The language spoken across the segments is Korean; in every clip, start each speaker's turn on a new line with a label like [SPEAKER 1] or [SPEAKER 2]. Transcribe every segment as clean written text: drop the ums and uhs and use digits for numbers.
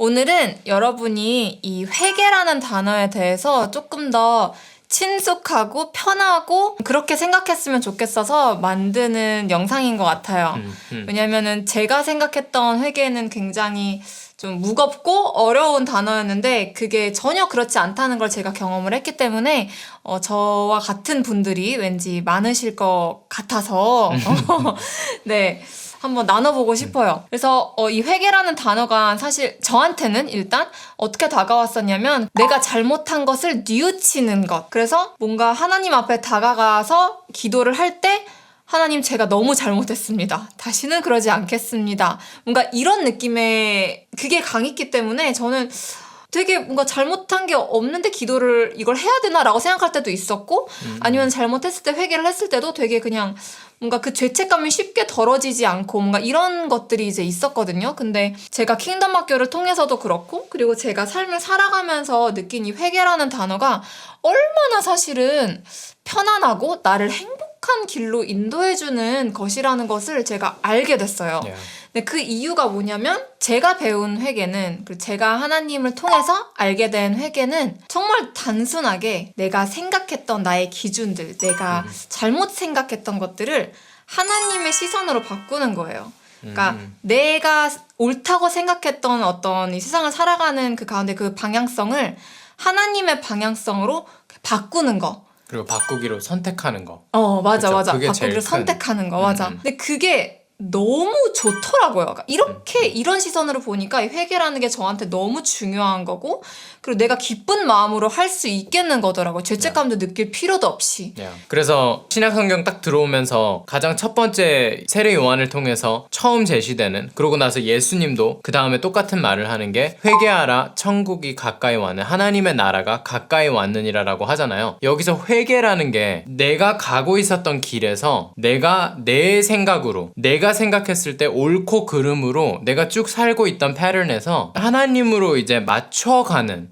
[SPEAKER 1] 오늘은 여러분이 이 회개라는 단어에 대해서 조금 더 친숙하고 편하고 그렇게 생각했으면 좋겠어서 만드는 영상인 것 같아요. 왜냐면은 제가 생각했던 회개는 굉장히 좀 무겁고 어려운 단어였는데 그게 전혀 그렇지 않다는 걸 제가 경험을 했기 때문에 저와 같은 분들이 왠지 많으실 것 같아서 네. 한번 나눠보고 싶어요. 그래서 이 회개라는 단어가 사실 저한테는 일단 어떻게 다가왔었냐면 내가 잘못한 것을 뉘우치는 것. 그래서 뭔가 하나님 앞에 다가가서 기도를 할 때 하나님 제가 너무 잘못했습니다. 다시는 그러지 않겠습니다. 뭔가 이런 느낌의 그게 강했기 때문에 저는 되게 뭔가 잘못한 게 없는데 기도를 이걸 해야 되나라고 생각할 때도 있었고 아니면 잘못했을 때 회개를 했을 때도 되게 그냥 뭔가 그 죄책감이 쉽게 덜어지지 않고 뭔가 이런 것들이 이제 있었거든요. 근데 제가 킹덤 학교를 통해서도 그렇고 그리고 제가 삶을 살아가면서 느낀 이 회개라는 단어가 얼마나 사실은 편안하고 나를 행복한 길로 인도해주는 것이라는 것을 제가 알게 됐어요. 근데 그 이유가 뭐냐면 제가 배운 회개는 그리고 제가 하나님을 통해서 알게 된 회개는 정말 단순하게 내가 생각했던 나의 기준들, 내가 잘못 생각했던 것들을 하나님의 시선으로 바꾸는 거예요. 그러니까 내가 옳다고 생각했던 어떤 이 세상을 살아가는 그 가운데 그 방향성을 하나님의 방향성으로 바꾸는 거.
[SPEAKER 2] 그리고 바꾸기로 선택하는 거.
[SPEAKER 1] 맞아.
[SPEAKER 2] 그게
[SPEAKER 1] 바꾸기를 선택하는 거, 맞아. 근데 그게 너무 좋더라고요. 그러니까 이렇게 이런 시선으로 보니까 이 회개라는 게 저한테 너무 중요한 거고 그리고 내가 기쁜 마음으로 할 수 있겠는 거더라고요. 죄책감도 느낄 필요도 없이.
[SPEAKER 2] 그래서 신약 성경 딱 들어오면서 가장 첫 번째 세례 요한을 통해서 처음 제시되는 그러고 나서 예수님도 그 다음에 똑같은 말을 하는 게 회개하라 천국이 가까이 왔는 하나님의 나라가 가까이 왔느니라 라고 하잖아요. 여기서 회개라는 게 내가 가고 있었던 길에서 내가 내 생각으로 내가 생각했을 때 옳고 그름으로 내가 쭉 살고 있던 패턴에서 하나님으로 이제 맞춰가는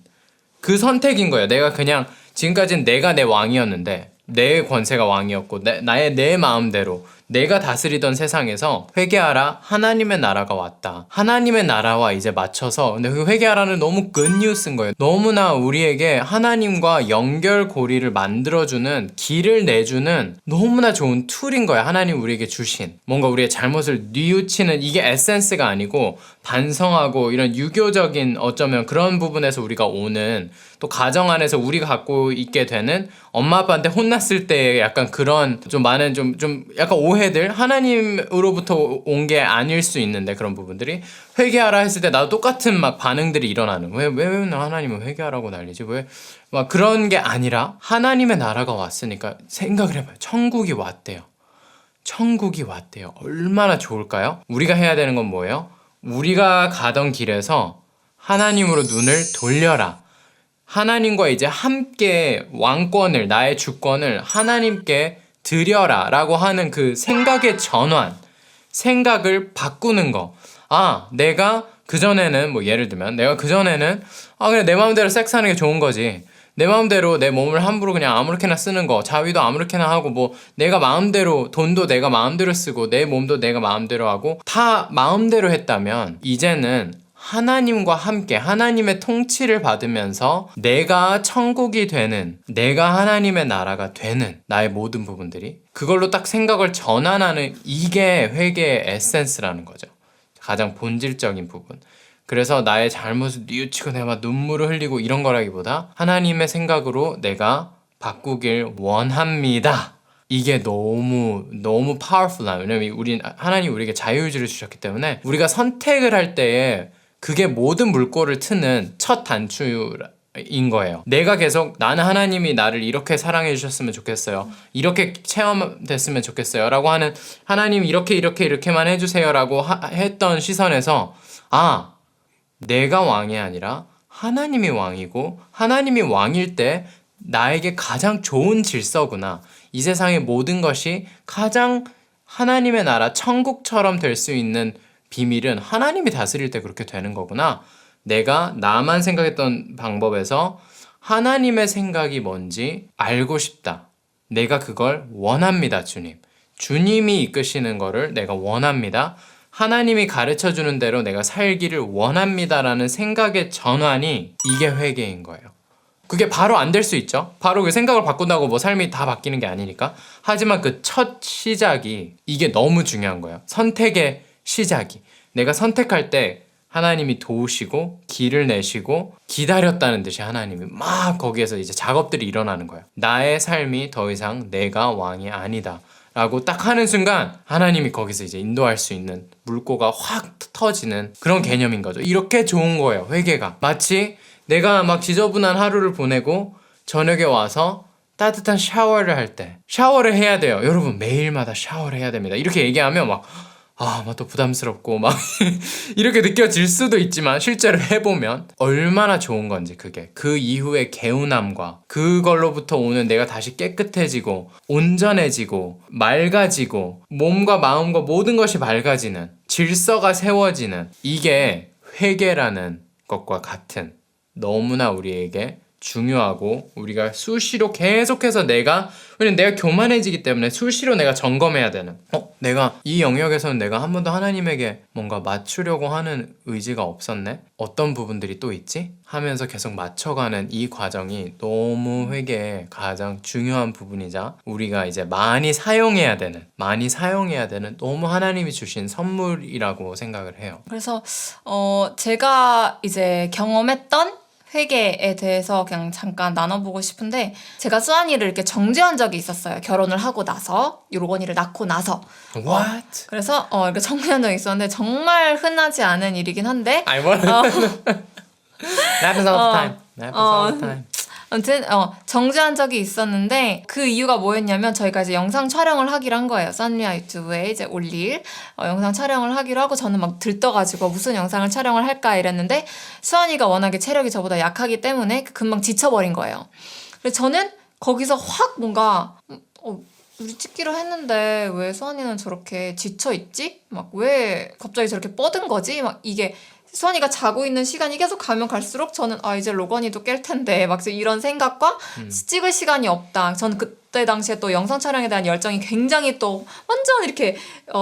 [SPEAKER 2] 그 선택인 거예요. 내가 그냥 지금까지는 내가 내 왕이었는데 내 권세가 왕이었고 내 마음대로 내가 다스리던 세상에서 회개하라 하나님의 나라가 왔다. 하나님의 나라와 이제 맞춰서 근데 그 회개하라는 너무 굿뉴스인 거예요. 너무나 우리에게 하나님과 연결고리를 만들어주는 길을 내주는 너무나 좋은 툴인 거야. 하나님 우리에게 주신 뭔가 우리의 잘못을 뉘우치는 이게 에센스가 아니고 반성하고 이런 유교적인 어쩌면 그런 부분에서 우리가 오는 또 가정 안에서 우리가 갖고 있게 되는 엄마 아빠한테 혼났을 때 약간 그런 좀 많은 좀 약간 오해들 하나님으로부터 온 게 아닐 수 있는데 그런 부분들이 회개하라 했을 때 나도 똑같은 막 반응들이 일어나는 왜 하나님은 회개하라고 난리지 왜 막 그런 게 아니라 하나님의 나라가 왔으니까 생각을 해봐요. 천국이 왔대요. 천국이 왔대요. 얼마나 좋을까요? 우리가 해야 되는 건 뭐예요? 우리가 가던 길에서 하나님으로 눈을 돌려라. 하나님과 이제 함께 왕권을 나의 주권을 하나님께 드려라 라고 하는 그 생각의 전환 생각을 바꾸는 거. 내가 그전에는 뭐 예를 들면 내가 그전에는 그냥 내 마음대로 섹스하는 게 좋은 거지 내 마음대로 내 몸을 함부로 그냥 아무렇게나 쓰는 거 자위도 아무렇게나 하고 뭐 내가 마음대로 돈도 내가 마음대로 쓰고 내 몸도 내가 마음대로 하고 다 마음대로 했다면 이제는 하나님과 함께 하나님의 통치를 받으면서 내가 천국이 되는 내가 하나님의 나라가 되는 나의 모든 부분들이 그걸로 딱 생각을 전환하는 이게 회개의 에센스라는 거죠. 가장 본질적인 부분. 그래서 나의 잘못을 뉘우치고 내가 막 눈물을 흘리고 이런 거라기보다 하나님의 생각으로 내가 바꾸길 원합니다. 이게 너무 파워풀해요. 왜냐면 하나님 우리에게 자유의지를 주셨기 때문에 우리가 선택을 할 때에 그게 모든 물꼬를 트는 첫 단추인 거예요. 내가 계속 나는 하나님이 나를 이렇게 사랑해 주셨으면 좋겠어요. 이렇게 체험됐으면 좋겠어요. 라고 하는 하나님 이렇게만 해주세요. 라고 했던 시선에서 내가 왕이 아니라 하나님이 왕이고 하나님이 왕일 때 나에게 가장 좋은 질서구나. 이 세상의 모든 것이 가장 하나님의 나라 천국처럼 될 수 있는 비밀은 하나님이 다스릴 때 그렇게 되는 거구나. 내가 나만 생각했던 방법에서 하나님의 생각이 뭔지 알고 싶다. 내가 그걸 원합니다, 주님. 주님이 이끄시는 거를 내가 원합니다. 하나님이 가르쳐주는 대로 내가 살기를 원합니다라는 생각의 전환이 이게 회개인 거예요. 그게 바로 안 될 수 있죠. 바로 그 생각을 바꾼다고 뭐 삶이 다 바뀌는 게 아니니까. 하지만 그 첫 시작이 이게 너무 중요한 거예요. 선택의 시작이. 내가 선택할 때 하나님이 도우시고 길을 내시고 기다렸다는 듯이 하나님이 막 거기에서 이제 작업들이 일어나는 거예요. 나의 삶이 더 이상 내가 왕이 아니다 라고 딱 하는 순간 하나님이 거기서 이제 인도할 수 있는 물꼬가 확 터지는 그런 개념인 거죠. 이렇게 좋은 거예요. 회개가. 마치 내가 막 지저분한 하루를 보내고 저녁에 와서 따뜻한 샤워를 할 때 샤워를 해야 돼요. 여러분 매일마다 샤워를 해야 됩니다. 이렇게 얘기하면 막 또 부담스럽고 막 이렇게 느껴질 수도 있지만 실제로 해보면 얼마나 좋은 건지 그게 그 이후의 개운함과 그걸로부터 오는 내가 다시 깨끗해지고 온전해지고 맑아지고 몸과 마음과 모든 것이 맑아지는 질서가 세워지는 이게 회개라는 것과 같은 너무나 우리에게 중요하고 우리가 수시로 계속해서 왜냐면 내가 교만해지기 때문에 수시로 내가 점검해야 되는 내가 이 영역에서는 내가 한 번도 하나님에게 뭔가 맞추려고 하는 의지가 없었네? 어떤 부분들이 또 있지? 하면서 계속 맞춰가는 이 과정이 너무 회개의 가장 중요한 부분이자 우리가 이제 많이 사용해야 되는 너무 하나님이 주신 선물이라고 생각을 해요.
[SPEAKER 1] 그래서 제가 이제 경험했던 회개에 대해서 그냥 잠깐 나눠보고 싶은데 제가 수환이를 이렇게 정죄한 적이 있었어요. 결혼을 하고 나서 로건이를 낳고 나서
[SPEAKER 2] What?
[SPEAKER 1] 그래서 이렇게 정죄한 적이 있었는데 정말 흔하지 않은 일이긴 한데
[SPEAKER 2] Happens all the time. Happens all the time.
[SPEAKER 1] 아무튼 정지한 적이 있었는데 그 이유가 뭐였냐면 저희가 이제 영상 촬영을 하기로 한 거예요. 썬리아 유튜브에 이제 올릴 영상 촬영을 하기로 하고 저는 막 들떠가지고 무슨 영상을 촬영을 할까 이랬는데 수환이가 워낙에 체력이 저보다 약하기 때문에 금방 지쳐버린 거예요. 그래서 저는 거기서 확 뭔가 우리 찍기로 했는데 왜 수환이는 저렇게 지쳐있지? 막 왜 갑자기 저렇게 뻗은 거지? 막 이게 수환이가 자고 있는 시간이 계속 가면 갈수록 저는 이제 로건이도 깰 텐데 막 이런 생각과 찍을 시간이 없다. 저는 그때 당시에 또 영상 촬영에 대한 열정이 굉장히 또 완전 이렇게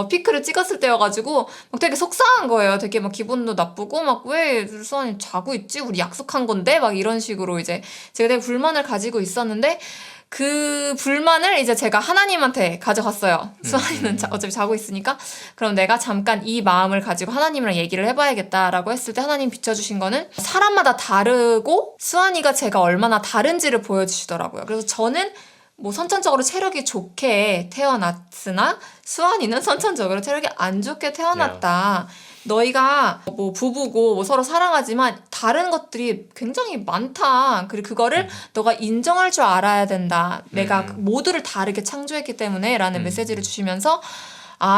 [SPEAKER 1] 피크를 찍었을 때여가지고 막 되게 속상한 거예요. 되게 막 기분도 나쁘고 막 왜 수환이 자고 있지? 우리 약속한 건데 막 이런 식으로 이제 제가 되게 불만을 가지고 있었는데 그 불만을 이제 제가 하나님한테 가져갔어요. 수환이는 어차피 자고 있으니까 그럼 내가 잠깐 이 마음을 가지고 하나님이랑 얘기를 해봐야겠다라고 했을 때 하나님 비춰주신 거는 사람마다 다르고 수환이가 제가 얼마나 다른지를 보여주시더라고요. 그래서 저는 뭐 선천적으로 체력이 좋게 태어났으나 수환이는 선천적으로 체력이 안 좋게 태어났다. 너희가 뭐 부부고 뭐 서로 사랑하지만 다른 것들이 굉장히 많다. 그리고 그거를 너가 인정할 줄 알아야 된다. 내가 모두를 다르게 창조했기 때문에 라는 메시지를 주시면서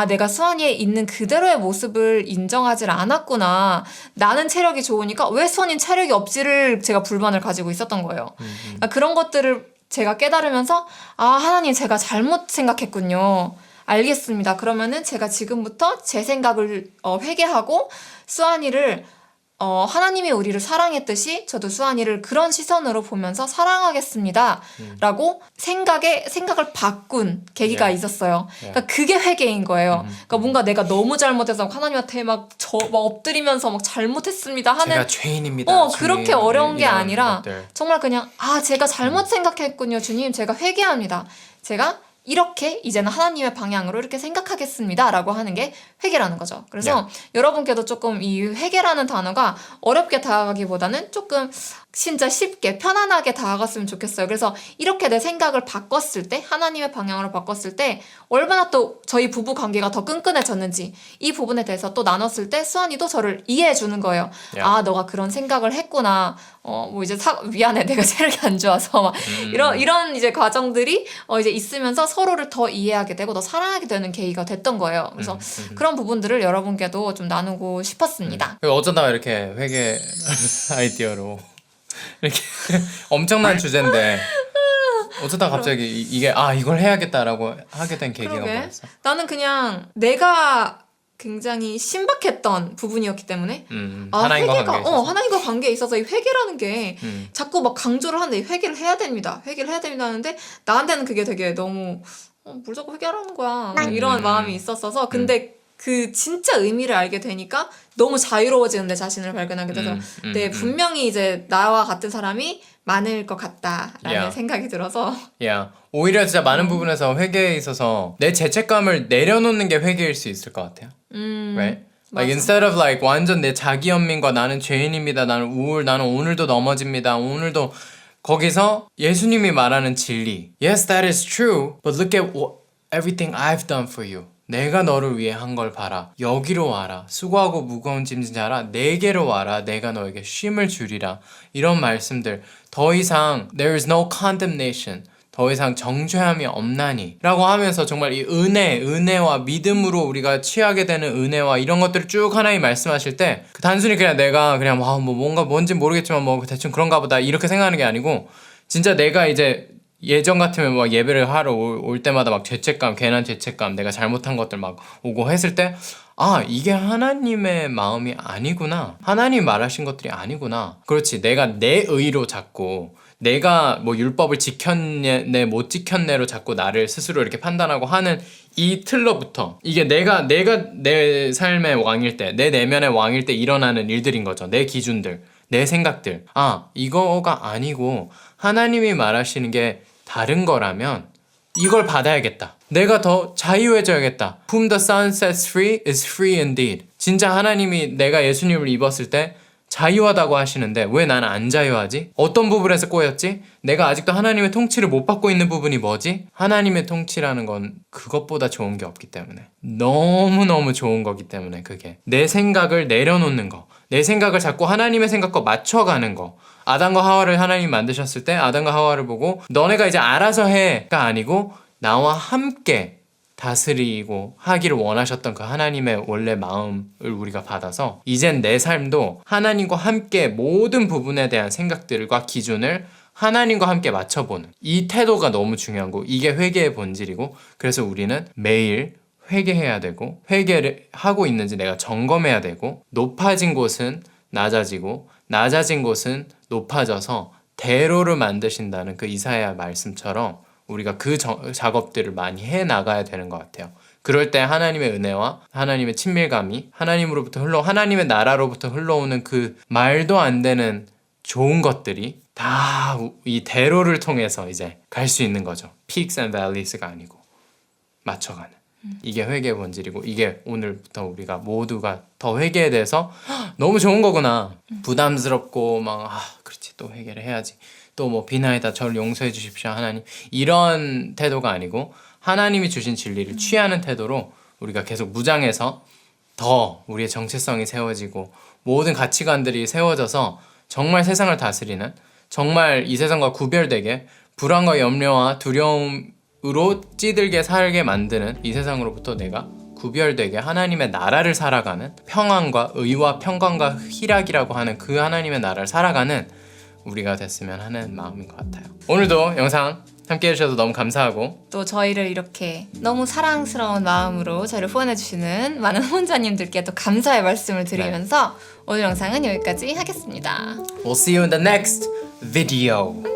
[SPEAKER 1] 내가 수환이에 있는 그대로의 모습을 인정하질 않았구나. 나는 체력이 좋으니까 왜 수환이는 체력이 없지를 제가 불만을 가지고 있었던 거예요. 그러니까 그런 것들을 제가 깨달으면서 하나님 제가 잘못 생각했군요. 알겠습니다. 그러면은 제가 지금부터 제 생각을 회개하고 수환이를 하나님이 우리를 사랑했듯이 저도 수환이를 그런 시선으로 보면서 사랑하겠습니다. 라고 생각을 바꾼 계기가 있었어요. 그러니까 그게 회개인 거예요. 그러니까 뭔가 내가 너무 잘못해서 하나님한테 막 엎드리면서 막 잘못했습니다 하는
[SPEAKER 2] 제가 죄인입니다.
[SPEAKER 1] 그렇게 어려운 게 아니라
[SPEAKER 2] 것들.
[SPEAKER 1] 정말 그냥 제가 잘못 생각했군요. 주님 제가 회개합니다. 제가 이렇게 이제는 하나님의 방향으로 이렇게 생각하겠습니다 라고 하는 게 회개라는 거죠. 그래서 여러분께도 조금 이 회개라는 단어가 어렵게 다가가기보다는 조금 진짜 쉽게 편안하게 다가갔으면 좋겠어요. 그래서 이렇게 내 생각을 바꿨을 때 하나님의 방향으로 바꿨을 때 얼마나 또 저희 부부 관계가 더 끈끈해졌는지 이 부분에 대해서 또 나눴을 때 수환이도 저를 이해해 주는 거예요. 너가 그런 생각을 했구나. 뭐 이제 미안해 내가 체력이 안 좋아서 막 이런 이제 과정들이 이제 있으면서 서로를 더 이해하게 되고 더 사랑하게 되는 계기가 됐던 거예요. 그래서 그런 부분들을 여러분께도 좀 나누고 싶었습니다.
[SPEAKER 2] 어쩌다가 이렇게 회계 아이디어로 이렇게 엄청난 주제인데 어쩌다 갑자기 이게 이걸 해야겠다라고 하게 된 계기가 뭐였어?
[SPEAKER 1] 나는 그냥 내가 굉장히 신박했던 부분이었기 때문에
[SPEAKER 2] 하나님과 관계에 있어서
[SPEAKER 1] 하나님과 관계에 있어서 이 회개라는 게 자꾸 막 강조를 하는데 회개를 해야 됩니다 하는데 나한테는 그게 되게 너무 뭘 자꾸 회개하라는 거야 이런 마음이 있었어서 근데 그 진짜 의미를 알게 되니까 너무 자유로워지는 내 자신을 발견하게 돼서 네, 분명히 이제 나와 같은 사람이 많을 것 같다라는
[SPEAKER 2] Yeah.
[SPEAKER 1] 생각이 들어서
[SPEAKER 2] 야, 오히려 진짜 많은 부분에서 회개에 있어서 내 죄책감을 내려놓는 게 회개일 수 있을 것 같아요. Right? Like instead of like 완전 내 자기 연민과 나는 죄인입니다. 나는 나는 오늘도 넘어집니다. 오늘도 거기서 예수님이 말하는 진리. Yes, that is true. But look at everything I've done for you. 내가 너를 위해 한 걸 봐라. 여기로 와라. 수고하고 무거운 짐진 자라. 내게로 와라. 내가 너에게 쉼을 주리라. 이런 말씀들. 더 이상 there is no condemnation. 더 이상 정죄함이 없나니 라고 하면서 정말 이 은혜와 믿음으로 우리가 취하게 되는 은혜와 이런 것들을 쭉 하나님 말씀하실 때 단순히 그냥 내가 그냥 뭐 뭔가 뭔지 모르겠지만 뭐 대충 그런가 보다 이렇게 생각하는 게 아니고 진짜 내가 이제 예전 같으면 막 예배를 하러 올 때마다 막 죄책감, 괜한 죄책감, 내가 잘못한 것들 막 오고 했을 때 아, 이게 하나님의 마음이 아니구나. 하나님 말하신 것들이 아니구나. 그렇지. 내가 내 의로 자꾸 내가 뭐 율법을 지켰네 못 지켰네로 자꾸 나를 스스로 이렇게 판단하고 하는 이 틀로부터 이게 내가 내 삶의 왕일 때, 내 내면의 왕일 때 일어나는 일들인 거죠. 내 기준들, 내 생각들. 아, 이거가 아니고 하나님이 말하시는 게 다른 거라면 이걸 받아야겠다. 내가 더 자유해져야겠다. Whom the Son sets free is free indeed. 진짜 하나님이 내가 예수님을 입었을 때 자유하다고 하시는데 왜 나는 안 자유하지? 어떤 부분에서 꼬였지? 내가 아직도 하나님의 통치를 못 받고 있는 부분이 뭐지? 하나님의 통치라는 건 그것보다 좋은 게 없기 때문에 너무너무 좋은 거기 때문에 그게 내 생각을 내려놓는 거 내 생각을 자꾸 하나님의 생각과 맞춰가는 거 아담과 하와를 하나님이 만드셨을 때 아담과 하와를 보고 너네가 이제 알아서 해가 아니고 나와 함께 다스리고 하기를 원하셨던 그 하나님의 원래 마음을 우리가 받아서 이젠 내 삶도 하나님과 함께 모든 부분에 대한 생각들과 기준을 하나님과 함께 맞춰보는 이 태도가 너무 중요한 거 이게 회개의 본질이고 그래서 우리는 매일 회개해야 되고 회개를 하고 있는지 내가 점검해야 되고 높아진 곳은 낮아지고 낮아진 곳은 높아져서 대로를 만드신다는 그 이사야 말씀처럼 우리가 그 작업들을 많이 해 나가야 되는 것 같아요. 그럴 때 하나님의 은혜와 하나님의 친밀감이 하나님으로부터 하나님의 나라로부터 흘러오는 그 말도 안 되는 좋은 것들이 다 이 대로를 통해서 이제 갈 수 있는 거죠. Peaks and Valleys가 아니고 맞춰가는. 이게 회개의 본질이고 이게 오늘부터 우리가 모두가 더 회개에 대해서 너무 좋은 거구나. 부담스럽고 막 그렇지 또 회개를 해야지. 또 뭐 비나이다 저를 용서해 주십시오 하나님 이런 태도가 아니고 하나님이 주신 진리를 취하는 태도로 우리가 계속 무장해서 더 우리의 정체성이 세워지고 모든 가치관들이 세워져서 정말 세상을 다스리는 정말 이 세상과 구별되게 불안과 염려와 두려움으로 찌들게 살게 만드는 이 세상으로부터 내가 구별되게 하나님의 나라를 살아가는 평안과 의와 평강과 희락이라고 하는 그 하나님의 나라를 살아가는 우리가 됐으면 하는 마음인 것 같아요. 오늘도 영상 함께 해주셔서 너무 감사하고
[SPEAKER 1] 또 저희를 이렇게 너무 사랑스러운 마음으로 저희를 후원해주시는 많은 후원자님들께 또 감사의 말씀을 드리면서 오늘 영상은 여기까지 하겠습니다.
[SPEAKER 2] We'll see you in the next video.